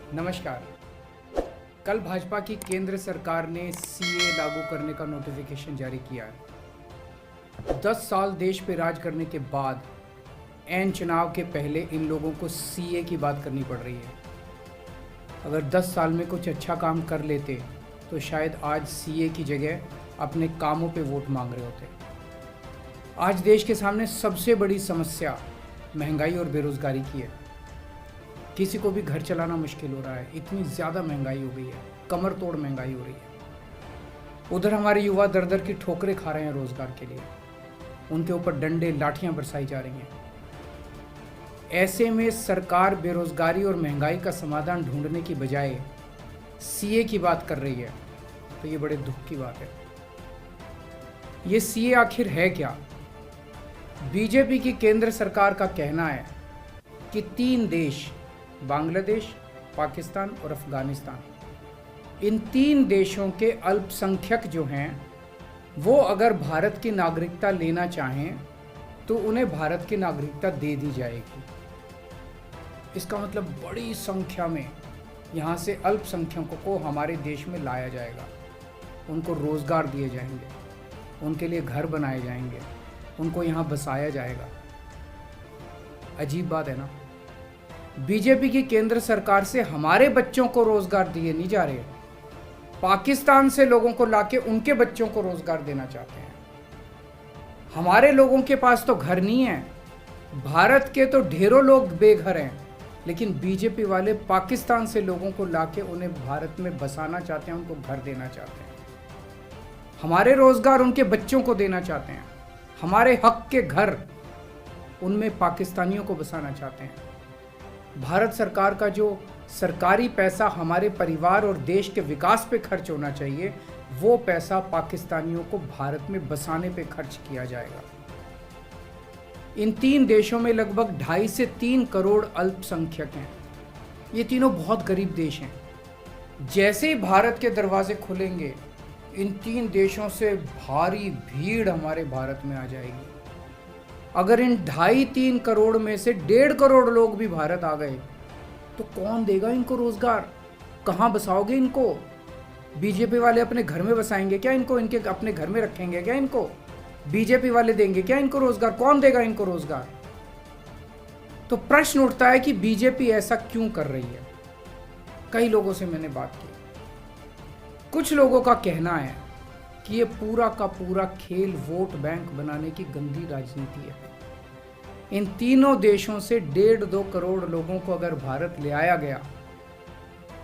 नमस्कार। कल भाजपा की केंद्र सरकार ने सीए लागू करने का नोटिफिकेशन जारी किया है। 10 साल देश पे राज करने के बाद ऐन चुनाव के पहले इन लोगों को सीए की बात करनी पड़ रही है। अगर 10 साल में कुछ अच्छा काम कर लेते तो शायद आज सीए की जगह अपने कामों पे वोट मांग रहे होते। आज देश के सामने सबसे बड़ी समस्या महंगाई और बेरोजगारी की है। किसी को भी घर चलाना मुश्किल हो रहा है, इतनी ज़्यादा महंगाई हो गई है, कमर तोड़ महंगाई हो रही है। उधर हमारे युवा दर दर की ठोकरें खा रहे हैं रोजगार के लिए, उनके ऊपर डंडे लाठियां बरसाई जा रही हैं। ऐसे में सरकार बेरोजगारी और महंगाई का समाधान ढूंढने की बजाय सीए की बात कर रही है, तो ये बड़े दुख की बात है। ये सीए आखिर है क्या? बीजेपी की केंद्र सरकार का कहना है कि 3 देश, बांग्लादेश, पाकिस्तान और अफगानिस्तान, इन 3 देशों के अल्पसंख्यक जो हैं वो अगर भारत की नागरिकता लेना चाहें तो उन्हें भारत की नागरिकता दे दी जाएगी। इसका मतलब बड़ी संख्या में यहाँ से अल्पसंख्यकों को हमारे देश में लाया जाएगा, उनको रोजगार दिए जाएंगे, उनके लिए घर बनाए जाएंगे, उनको यहाँ बसाया जाएगा। अजीब बात है ना। बीजेपी की केंद्र सरकार से हमारे बच्चों को रोजगार दिए नहीं जा रहे, पाकिस्तान से लोगों को लाके उनके बच्चों को रोजगार देना चाहते हैं। हमारे लोगों के पास तो घर नहीं है, भारत के तो ढेरों लोग बेघर हैं, लेकिन बीजेपी वाले पाकिस्तान से लोगों को लाके उन्हें भारत में बसाना चाहते हैं, उनको घर देना चाहते हैं। हमारे रोजगार उनके बच्चों को देना चाहते हैं, हमारे हक के घर उनमें पाकिस्तानियों को बसाना चाहते हैं। भारत सरकार का जो सरकारी पैसा हमारे परिवार और देश के विकास पे खर्च होना चाहिए, वो पैसा पाकिस्तानियों को भारत में बसाने पे खर्च किया जाएगा। इन 3 देशों में लगभग 2.5 से 3 करोड़ अल्पसंख्यक हैं। ये तीनों बहुत गरीब देश हैं। जैसे ही भारत के दरवाजे खुलेंगे, इन 3 देशों से भारी भीड़ हमारे भारत में आ जाएगी। अगर इन 2.5-3 करोड़ में से 1.5 करोड़ लोग भी भारत आ गए तो कौन देगा इनको रोजगार? कहाँ बसाओगे इनको? बीजेपी वाले अपने घर में बसाएंगे क्या इनको? इनके अपने घर में रखेंगे क्या इनको? बीजेपी वाले देंगे क्या इनको रोजगार? कौन देगा इनको रोजगार? तो प्रश्न उठता है कि बीजेपी ऐसा क्यों कर रही है। कई लोगों से मैंने बात की, कुछ लोगों का कहना है कि ये पूरा का पूरा खेल वोट बैंक बनाने की गंदी राजनीति है। इन तीनों देशों से 1.5-2 करोड़ लोगों को अगर भारत ले आया गया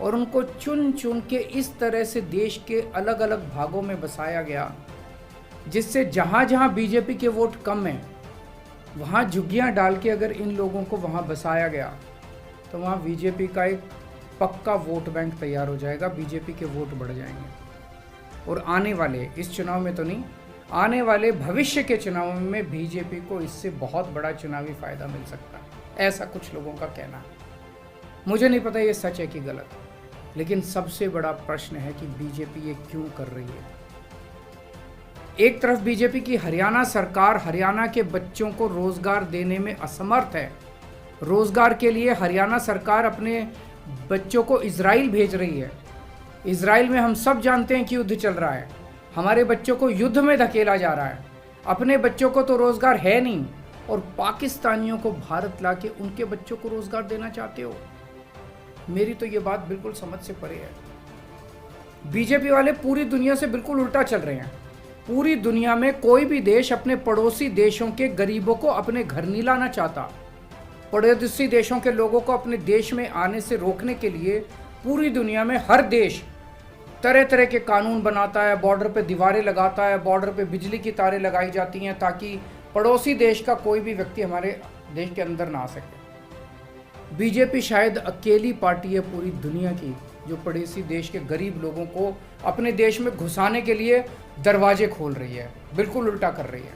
और उनको चुन चुन के इस तरह से देश के अलग अलग भागों में बसाया गया, जिससे जहां जहां बीजेपी के वोट कम हैं वहां झुग्गियां डाल के अगर इन लोगों को वहां बसाया गया तो वहां बीजेपी का एक पक्का वोट बैंक तैयार हो जाएगा, बीजेपी के वोट बढ़ जाएंगे। और आने वाले इस चुनाव में तो नहीं, आने वाले भविष्य के चुनाव में बीजेपी को इससे बहुत बड़ा चुनावी फायदा मिल सकता है, ऐसा कुछ लोगों का कहना है। मुझे नहीं पता ये सच है कि गलत, लेकिन सबसे बड़ा प्रश्न है कि बीजेपी ये क्यों कर रही है। एक तरफ बीजेपी की हरियाणा सरकार हरियाणा के बच्चों को रोजगार देने में असमर्थ है। रोजगार के लिए हरियाणा सरकार अपने बच्चों को इजराइल भेज रही है। इजराइल में हम सब जानते हैं कि युद्ध चल रहा है, हमारे बच्चों को युद्ध में धकेला जा रहा है। अपने बच्चों को तो रोजगार है नहीं और पाकिस्तानियों को भारत लाके उनके बच्चों को रोजगार देना चाहते हो। मेरी तो ये बात बिल्कुल समझ से परे है। बीजेपी वाले पूरी दुनिया से बिल्कुल उल्टा चल रहे हैं। पूरी दुनिया में कोई भी देश अपने पड़ोसी देशों के गरीबों को अपने घर नहीं लाना चाहता। पड़ोसी देशों के लोगों को अपने देश में आने से रोकने के लिए पूरी दुनिया में हर देश तरह तरह के कानून बनाता है, बॉर्डर पे दीवारें लगाता है, बॉर्डर पे बिजली की तारें लगाई जाती हैं ताकि पड़ोसी देश का कोई भी व्यक्ति हमारे देश के अंदर ना आ सके। बीजेपी शायद अकेली पार्टी है पूरी दुनिया की जो पड़ोसी देश के गरीब लोगों को अपने देश में घुसाने के लिए दरवाजे खोल रही है, बिल्कुल उल्टा कर रही है।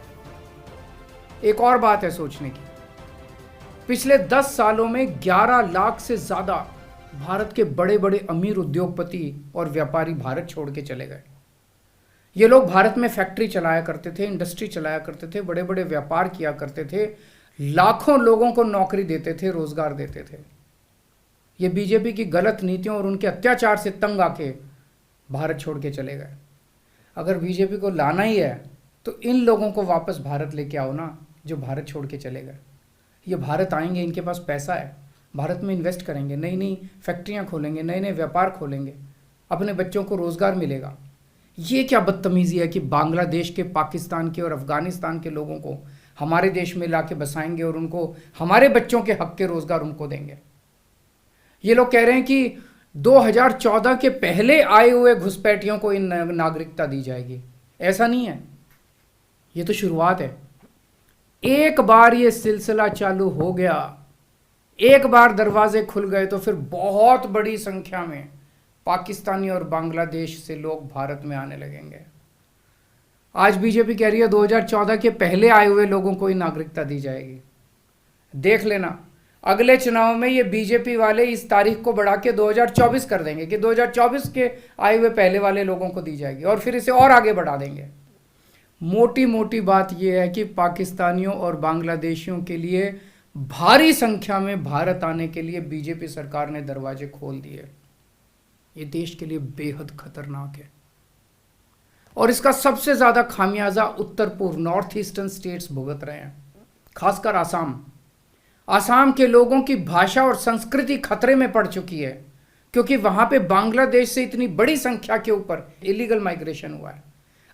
एक और बात है सोचने की, पिछले 10 सालों में 11 लाख से ज्यादा भारत के बड़े बड़े अमीर उद्योगपति और व्यापारी भारत छोड़ के चले गए। ये लोग भारत में फैक्ट्री चलाया करते थे, इंडस्ट्री चलाया करते थे, बड़े बड़े व्यापार किया करते थे, लाखों लोगों को नौकरी देते थे, रोजगार देते थे। ये बीजेपी की गलत नीतियों और उनके अत्याचार से तंग आके भारत छोड़ के चले गए। अगर बीजेपी को लाना ही है तो इन लोगों को वापस भारत लेके आओ ना, जो भारत छोड़ के चले गए। ये भारत आएंगे, इनके पास पैसा है, भारत में इन्वेस्ट करेंगे, नई नई फैक्ट्रियाँ खोलेंगे, नए नए व्यापार खोलेंगे, अपने बच्चों को रोज़गार मिलेगा। ये क्या बदतमीज़ी है कि बांग्लादेश के, पाकिस्तान के और अफ़गानिस्तान के लोगों को हमारे देश में लाके बसाएंगे और उनको हमारे बच्चों के हक के रोज़गार उनको देंगे। ये लोग कह रहे हैं कि 2014 के पहले आए हुए घुसपैठियों को इन नागरिकता दी जाएगी। ऐसा नहीं है, ये तो शुरुआत है। एक बार ये सिलसिला चालू हो गया, एक बार दरवाजे खुल गए तो फिर बहुत बड़ी संख्या में पाकिस्तानी और बांग्लादेश से लोग भारत में आने लगेंगे। आज बीजेपी कह रही है 2014 के पहले आए हुए लोगों को ही नागरिकता दी जाएगी। देख लेना, अगले चुनाव में ये बीजेपी वाले इस तारीख को बढ़ा के 2024 कर देंगे कि 2024 के आए हुए पहले वाले लोगों को दी जाएगी, और फिर इसे और आगे बढ़ा देंगे। मोटी मोटी बात यह है कि पाकिस्तानियों और बांग्लादेशियों के लिए भारी संख्या में भारत आने के लिए बीजेपी सरकार ने दरवाजे खोल दिए। ये देश के लिए बेहद खतरनाक है और इसका सबसे ज़्यादा खामियाजा उत्तर पूर्व, नॉर्थ ईस्टर्न स्टेट्स भुगत रहे हैं, खासकर आसाम। आसाम के लोगों की भाषा और संस्कृति खतरे में पड़ चुकी है क्योंकि वहां पे बांग्लादेश से इतनी बड़ी संख्या के ऊपर इलीगल माइग्रेशन हुआ है।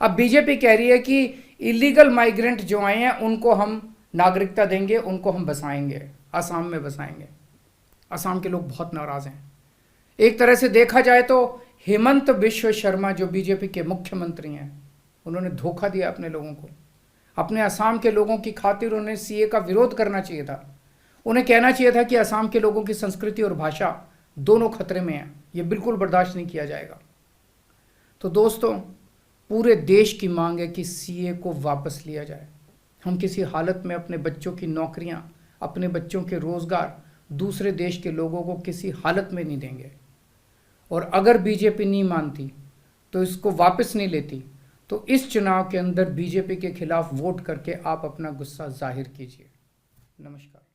अब बीजेपी कह रही है कि इलीगल माइग्रेंट जो आए हैं उनको हम नागरिकता देंगे, उनको हम बसाएंगे, आसाम में बसाएंगे। आसाम के लोग बहुत नाराज हैं। एक तरह से देखा जाए तो हेमंत बिश्व शर्मा जो बीजेपी के मुख्यमंत्री हैं, उन्होंने धोखा दिया अपने लोगों को। अपने असम के लोगों की खातिर उन्हें सीए का विरोध करना चाहिए था। उन्हें कहना चाहिए था कि असम के लोगों की संस्कृति और भाषा दोनों खतरे में है, ये बिल्कुल बर्दाश्त नहीं किया जाएगा। तो दोस्तों, पूरे देश की मांग है कि सीए को वापस लिया जाए। हम किसी हालत में अपने बच्चों की नौकरियां, अपने बच्चों के रोजगार दूसरे देश के लोगों को किसी हालत में नहीं देंगे। और अगर बीजेपी नहीं मानती तो इसको वापस नहीं लेती तो इस चुनाव के अंदर बीजेपी के खिलाफ वोट करके आप अपना गुस्सा जाहिर कीजिए। नमस्कार।